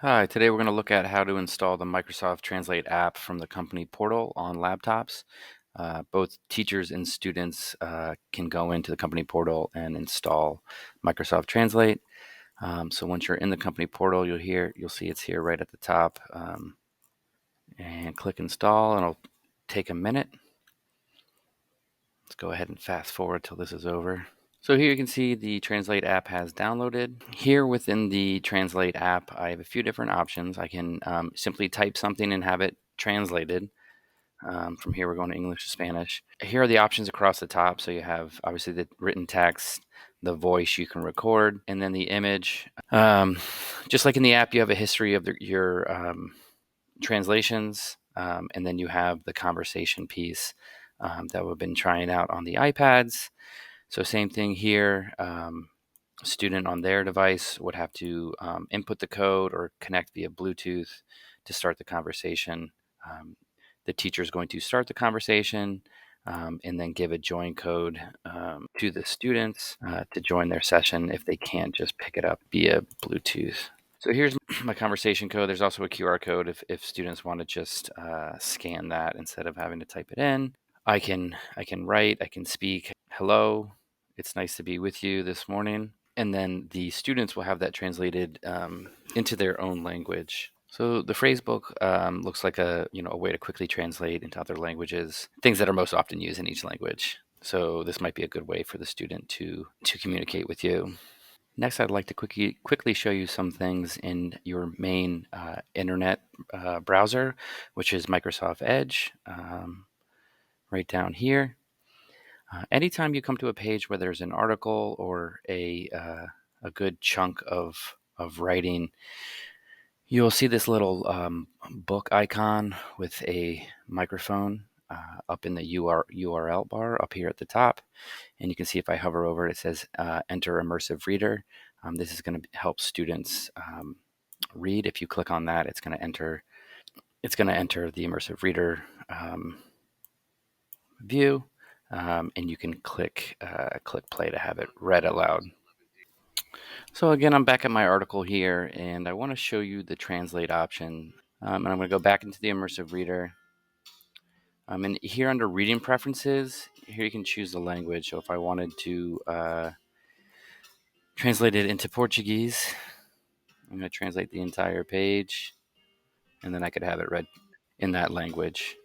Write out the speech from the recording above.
Hi, today we're going to look at how to install the Microsoft Translate app from the company portal on laptops. Both teachers and students can go into the company portal and install Microsoft Translate. So once you're in the company portal, you'll see it's here right at the top, and click install, and it'll take a minute. Let's go ahead and fast forward till this is over. So here you can see the Translate app has downloaded. Here within the Translate app, I have a few different options. I can simply type something and have it translated. From here, we're going to English to Spanish. Here are the options across the top. So you have obviously the written text, the voice you can record, and then the image. Just like in the app, you have a history of your translations, and then you have the conversation piece that we've been trying out on the iPads. So same thing here. A student on their device would have to input the code or connect via Bluetooth to start the conversation. The teacher is going to start the conversation and then give a join code to the students to join their session if they can't just pick it up via Bluetooth. So here's my conversation code. There's also a QR code if students want to just scan that instead of having to type it in. I can write, I can speak, hello, it's nice to be with you this morning. And then the students will have that translated into their own language. So the phrasebook looks like a way to quickly translate into other languages, things that are most often used in each language. So this might be a good way for the student to communicate with you. Next, I'd like to quickly show you some things in your main internet browser, which is Microsoft Edge. Right down here. Anytime you come to a page where there's an article or a good chunk of writing, you'll see this little book icon with a microphone up in the URL bar up here at the top. And you can see if I hover over it, it says Enter Immersive Reader. This is going to help students read. If you click on that, it's going to enter the Immersive Reader view, and you can click play to have it read aloud. So again, I'm back at my article here, and I want to show you the translate option. And I'm going to go back into the Immersive Reader. And here under Reading Preferences, here you can choose the language. So if I wanted to translate it into Portuguese, I'm going to translate the entire page, and then I could have it read in that language.